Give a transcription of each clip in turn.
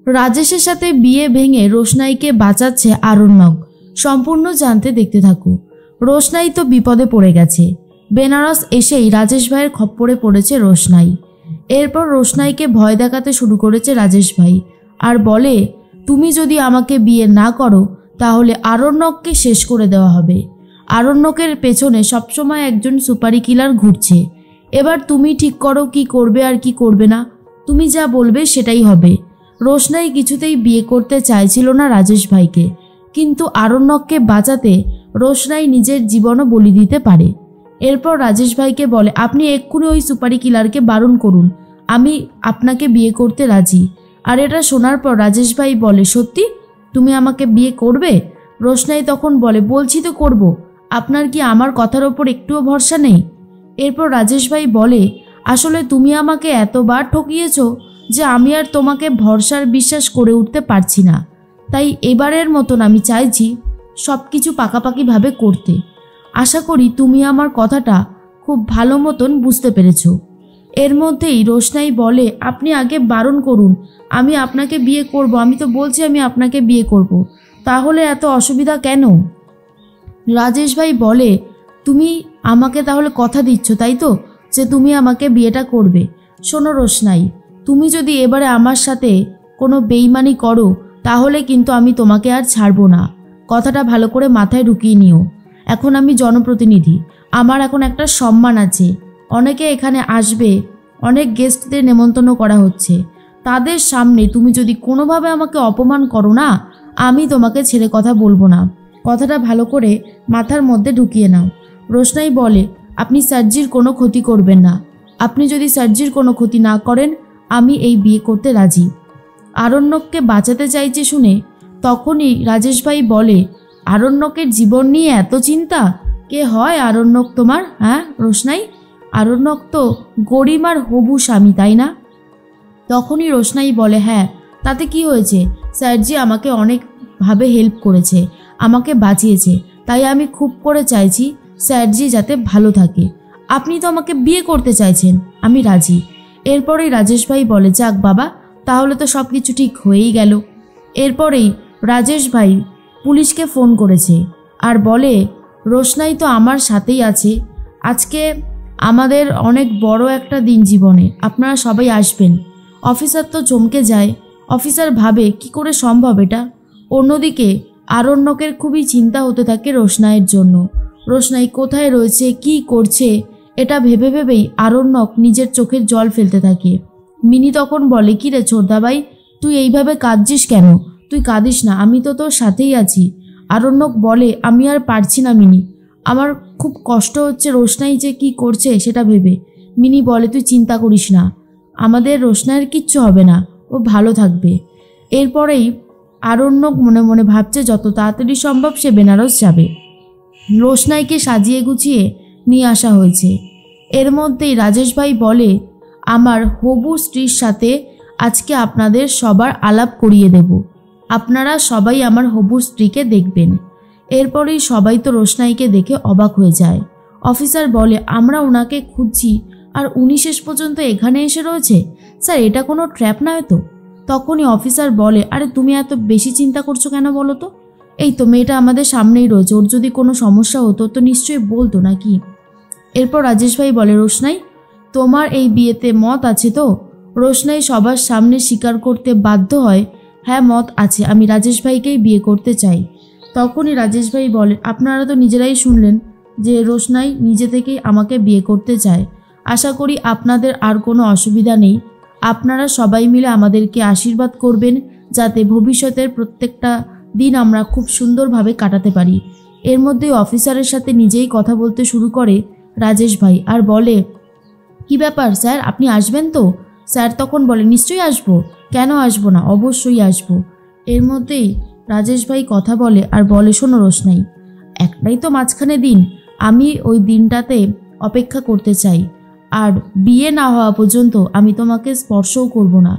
রাজেশের সাথে বিয়ে ভেঙে রোশনাইকে বাঁচাচ্ছে আরণ্যক। সম্পূর্ণ জানতে দেখতে থাকো। রোশনাই তো বিপদে পড়ে গেছে। বেনারস এসেই রাজেশ ভাইয়ের খপ্পরে পড়েছে রোশনাই। এরপর রোশনাইকে ভয় দেখাতে শুরু করেছে রাজেশ ভাই আর বলে, তুমি যদি আমাকে বিয়ে না করো তাহলে আরণ্যককে শেষ করে দেওয়া হবে। আরণ্যকের পেছনে সবসময় একজন সুপারি কিলার ঘুরছে। এবার তুমি ঠিক করো কি করবে আর কি করবে না। তুমি যা বলবে সেটাই হবে। রোশনাই কিছুতেই বিয়ে করতে চাইছিল না রাজেশ ভাইকে, কিন্তু আরণ্যককে বাঁচাতে রোশনাই নিজের জীবনও বলি দিতে পারে। এরপর রাজেশ ভাইকে বলে, আপনি এক্ষুনি ওই সুপারি কিলারকে বারণ করুন, আমি আপনাকে বিয়ে করতে রাজি। আর এটা শোনার পর রাজেশ ভাই বলে, সত্যি তুমি আমাকে বিয়ে করবে? রোশনাই তখন বলে, বলছি তো করব, আপনার কি আমার কথার ওপর একটুও ভরসা নেই? এরপর রাজেশ ভাই বলে, আসলে তুমি আমাকে এতবার ঠকিয়েছ যে আমি আর তোমাকে ভরসার বিশ্বাস করে উঠতে পারছি না। তাই এবারের মতন আমি চাইছি সব কিছু পাকাপাকিভাবে করতে। আশা করি তুমি আমার কথাটা খুব ভালো মতন বুঝতে পেরেছ। এর মধ্যেই রোশনাই বলে, আপনি আগে বারণ করুন, আমি আপনাকে বিয়ে করব। আমি তো বলছি আমি আপনাকে বিয়ে করব, তাহলে এত অসুবিধা কেন? রাজেশ ভাই বলে, তুমি আমাকে তাহলে কথা দিচ্ছ তাই তো, যে তুমি আমাকে বিয়েটা করবে? শোনো রোশনাই, তুমি যদি এবারে আমার সাথে কোনো বেইমানি করো তাহলে কিন্তু আমি তোমাকে আর ছাড়বো না। কথাটা ভালো করে মাথায় ঢুকিয়ে নিও। এখন আমি জনপ্রতিনিধি, আমার এখন একটা সম্মান আছে। অনেকে এখানে আসবে, অনেক গেস্টদের নেমন্তন্ন করা হচ্ছে। তাদের সামনে তুমি যদি কোনোভাবে আমাকে অপমান করো না, আমি তোমাকে ছেড়ে কথা বলবো না। কথাটা ভালো করে মাথার মধ্যে ঢুকিয়ে নাও। রোশনাই বলে, আপনি স্যারজির কোনো ক্ষতি করবেন না। আপনি যদি স্যারজির কোনো ক্ষতি না করেন আমি এই বিয়ে করতে রাজি। আরণ্যককে বাঁচাতে চাইছে শুনে তখনই রাজেশ ভাই বলে, আরণ্যকের জীবন নিয়ে এত চিন্তা? কে হয় আরণ্যক তোমার? হ্যাঁ রোশনাই, আরণ্যক তো গরিমার হবু স্বামী, তাই না? তখনই রোশনাই বলে, হ্যাঁ তাতে কি হয়েছে? স্যারজি আমাকে অনেকভাবে হেল্প করেছে, আমাকে বাঁচিয়েছে, তাই আমি খুব করে চাইছি স্যারজি যাতে ভালো থাকে। আপনি তো আমাকে বিয়ে করতে চাইছেন, আমি রাজি। এরপরেই রাজেশ ভাই বলে, যাক বাবা, তাহলে তো সব কিছু ঠিক হয়েই গেল। এরপরেই রাজেশ ভাই পুলিশকে ফোন করেছে আর বলে, রোশনাই তো আমার সাথেই আছে। আজকে আমাদের অনেক বড় একটা দিন জীবনে, আপনারা সবাই আসবেন। অফিসার তো চমকে যায়। অফিসার ভাবে কি করে সম্ভব এটা। অন্যদিকে আরণ্যকের খুবই চিন্তা হতে থাকে রোশনাইয়ের জন্য। রোশনাই কোথায় রয়েছে, কি করছে, এটা ভেবে ভেবেই আরণ্যক নিজের চোখের জল ফেলতে থাকে। মিনি তখন বলে, কি রে ছোটদা ভাই, তুই এইভাবে কাঁদছিস কেন? তুই কাঁদিস না, আমি তো তোর সাথেই আছি। আরণ্যক বলে, আমি আর পারছি না মিনি, আমার খুব কষ্ট হচ্ছে রোশনাই যে কি করছে সেটা ভেবে। মিনি বলে, তুই চিন্তা করিস না, আমাদের রোশনাইয়ের কিচ্ছু হবে না, ও ভালো থাকবে। এরপরেই আরণ্যক মনে মনে ভাবছে যত তাড়াতাড়ি সম্ভব সে বেনারস যাবে। রোশনাইকে সাজিয়ে গুছিয়ে নিয়ে আসা হয়েছে। এর মধ্যেই রাজেশ ভাই বলে, আমার হবু স্ত্রীর সাথে আজকে আপনাদের সবার আলাপ করিয়ে দেব। আপনারা সবাই আমার হবু স্ত্রীকে দেখবেন। এরপরেই সবাই তো রোশনাইকে দেখে অবাক হয়ে যায়। অফিসার বলে, আমরা ওনাকে খুঁজছি আর উনি শেষ পর্যন্ত এখানে এসে রয়েছে। স্যার এটা কোনো ট্র্যাপ নয় তো? তখনই অফিসার বলে, আরে তুমি এত বেশি চিন্তা করছো কেন বলো তো? এই তো মেয়েটা আমাদের সামনেই রয়েছে, ওর যদি কোনো সমস্যা হতো তো নিশ্চয়ই বলতো নাকি? এরপর রাজেশ ভাই বলে, রোশনাই তোমার এই বিয়েতে মত আছে তো? রোশনাই সবার সামনে স্বীকার করতে বাধ্য হয়, হ্যাঁ মত আছে, আমি রাজেশ ভাইকেই বিয়ে করতে চাই। তখনই রাজেশ ভাই বলে, আপনারা তো নিজেরাই শুনলেন যে রোশনাই নিজে থেকেই আমাকে বিয়ে করতে চায়। আশা করি আপনাদের আর কোনো অসুবিধা নেই। আপনারা সবাই মিলে আমাদেরকে আশীর্বাদ করবেন যাতে ভবিষ্যতের প্রত্যেকটা দিন আমরা খুব সুন্দরভাবে কাটাতে পারি। এর মধ্যেই অফিসারের সাথে নিজেই কথা বলতে শুরু করে রাজেশ ভাই আর বলে, কি ব্যাপার স্যার, আপনি আসবেন তো? স্যার তখন বলে, নিশ্চয়ই আসবো, কেন আসবো না, অবশ্যই আসবো। এর মধ্যেই রাজেশ ভাই কথা বলে আর বলে, শোনো রোশনাই, একটাই তো মাঝখানে দিন, আমি ওই দিনটাতে অপেক্ষা করতে চাই, আর বিয়ে না হওয়া পর্যন্ত আমি তোমাকে স্পর্শও করব না।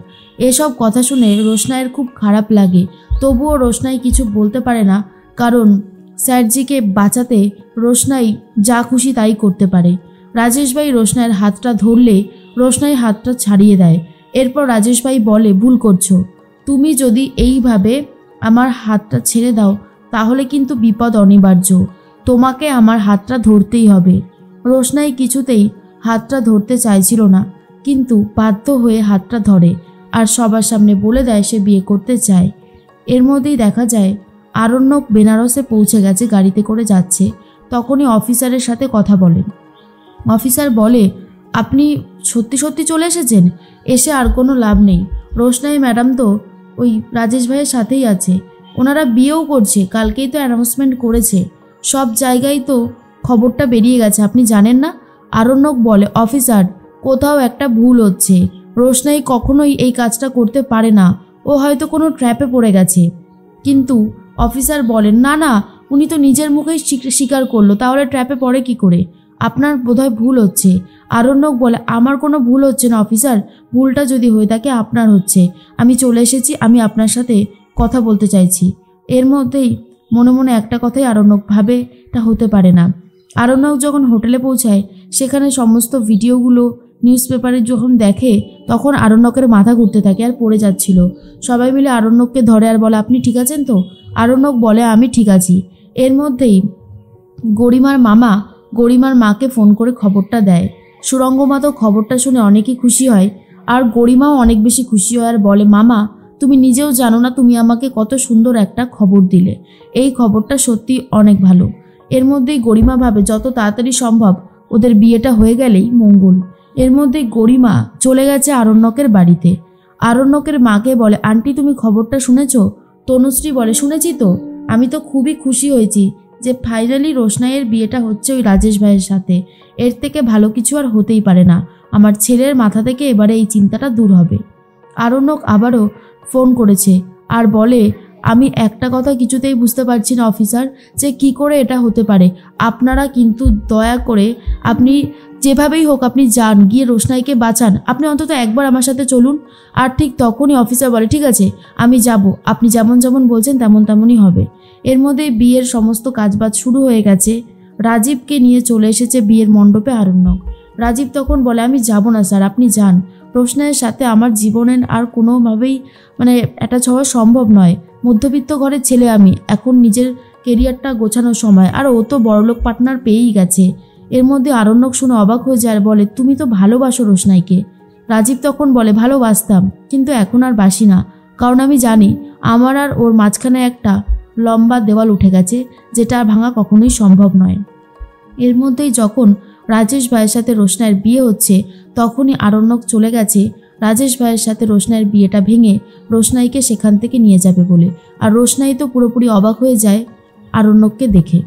এসব কথা শুনে রোশনাইয়ের খুব খারাপ লাগে, তবুও রোশনাই কিছু বলতে পারে না, কারণ স্যারজিকে বাঁচাতে রোশনাই যা খুশি তাই করতে পারে। রাজেশ ভাই রোশনাইয়ের হাতটা ধরলে রোশনাই হাতটা ছাড়িয়ে দেয়। এরপর রাজেশ ভাই বলে, ভুল করছো, তুমি যদি এইভাবে আমার হাতটা ছেড়ে দাও তাহলে কিন্তু বিপদ অনিবার্য, তোমাকে আমার হাতটা ধরতেই হবে। রোশনাই কিছুতেই হাতটা ধরতে চাইছিল না, কিন্তু বাধ্য হয়ে হাতটা ধরে আর সবার সামনে বলে দেয় সে বিয়ে করতে চায়। এর মধ্যেই দেখা যায় আরণ্যক বেনারসে পৌঁছে গেছে, গাড়িতে করে যাচ্ছে। তখনই অফিসারের সাথে কথা বলেন। অফিসার বলে, আপনি সত্যি সত্যি চলে এসেছেন? এসে আর কোনো লাভ নেই, রোশনাই ম্যাডাম তো ওই রাজেশ ভাইয়ের সাথেই আছে, ওনারা বিয়েও করছে, কালকেই তো অ্যানাউন্সমেন্ট করেছে, সব জায়গায় তো খবরটা বেরিয়ে গেছে, আপনি জানেন না? আরণ্যক বলে, অফিসার কোথাও একটা ভুল হচ্ছে, রোশনাই কখনোই এই কাজটা করতে পারে না, ও হয়তো কোনো ট্র্যাপে পড়ে গেছে। কিন্তু অফিসার বলেন, না না, উনি তো নিজের মুখেই স্বীকার করলো, তাহলে ট্র্যাপে পড়ে কি করে? আপনার বোধহয় ভুল হচ্ছে। আরণ্যক বলে, আমার কোনো ভুল হচ্ছে না অফিসার, ভুলটা যদি হয়ে থাকে আপনার হচ্ছে, আমি চলে এসেছি, আমি আপনার সাথে কথা বলতে চাইছি। এর মধ্যেই মনে মনে একটা কথাই আরণ্যক ভাবে, এটা হতে পারে না। আরণ্যক যখন হোটেলে পৌঁছায় সেখানে সমস্ত ভিডিওগুলো নিউজ পেপারে যখন দেখে তখন আরণ্যকের মাথা ঘুরতে থাকে আর পড়ে যাচ্ছিল। সবাই মিলে আরণ্যককে ধরে আর বলে, আপনি ঠিক আছেন তো? আরণ্যক বলে, আমি ঠিক আছি। এর মধ্যেই গরিমার মাকে ফোন করে খবরটা দেয়। সুরঙ্গমা তো খবরটা শুনে অনেকই খুশি হয়, আর গরিমাও অনেক বেশি খুশি হয় আর বলে, মামা তুমি নিজেও জানো না তুমি আমাকে কত সুন্দর একটা খবর দিলে, এই খবরটা সত্যি অনেক ভালো। এর মধ্যেই গরিমা ভাবে যত তাড়াতাড়ি সম্ভব ওদের বিয়েটা হয়ে গেলেই মঙ্গল। এর মধ্যেই গরিমা চলে গেছে আরণ্যকের বাড়িতে। আরণ্যকের মাকে বলে, আন্টি তুমি খবরটা শুনেছ? তনুশ্রী বলে, শুনেছি তো, আমি তো খুবই খুশি হয়েছি যে ফাইনালি রোশনাইয়ের বিয়েটা হচ্ছে ওই রাজেশ ভাইয়ের সাথে, এর থেকে ভালো কিছু আর হতেই পারে না, আমার ছেলের মাথা থেকে এবারে এই চিন্তাটা দূর হবে। আরণ্যক আবারও ফোন করেছে আর বলে, আমি একটা কথা কিছুতেই বুঝতে পারছি না অফিসার, যে কি করে এটা হতে পারে। আপনারা কিন্তু দয়া করে আপনি যেভাবেই হোক আপনি যান, গিয়ে রোশনাইকে বাঁচান, আপনি অন্তত একবার আমার সাথে চলুন। আর ঠিক তখনই অফিসার বলে, ঠিক আছে আমি যাব, আপনি যেমন যেমন বলছেন তেমন তেমনই হবে। এর মধ্যে বিয়ের সমস্ত কাজবাজ শুরু হয়ে গেছে। রাজীবকে নিয়ে চলে এসেছে বিয়ের মণ্ডপে আরণ্যক। রাজীব তখন বলে, আমি যাব না স্যার, আপনি যান, রোশনাইয়ের সাথে আমার জীবনের আর কোনোভাবেই অ্যাটাচ হওয়া সম্ভব নয়, মধ্যবিত্ত ঘরের ছেলে আমি, এখন নিজের কেরিয়ারটা গোছানোর সময়, আর ও তো বড়লোক পার্টনার পেয়েই গেছে। এর মধ্যে আরণ্যক শুনে অবাক হয়ে যায় আর বলে, তুমি তো ভালোবাসো রোশনাইকে। রাজীব তখন বলে, ভালোবাসতাম, কিন্তু এখন আর বাসি না, কারণ আমি জানি আমার আর ওর মাঝখানে একটা লম্বা দেওয়াল উঠে গেছে, যেটা আর ভাঙা কখনোই সম্ভব নয়। এর মধ্যেই যখন রাজেশ ভাইয়ের সাথে রোশনাইয়ের বিয়ে হচ্ছে তখনই আরণ্যক চলে গেছে রাজেশ ভাইয়ের সাথে রোশনাইয়ের বিয়েটা ভেঙে রোশনাইকে সেখান থেকে নিয়ে যাবে বলে। আর রোশনাই তো পুরোপুরি অবাক হয়ে যায় আরণ্যককে দেখে।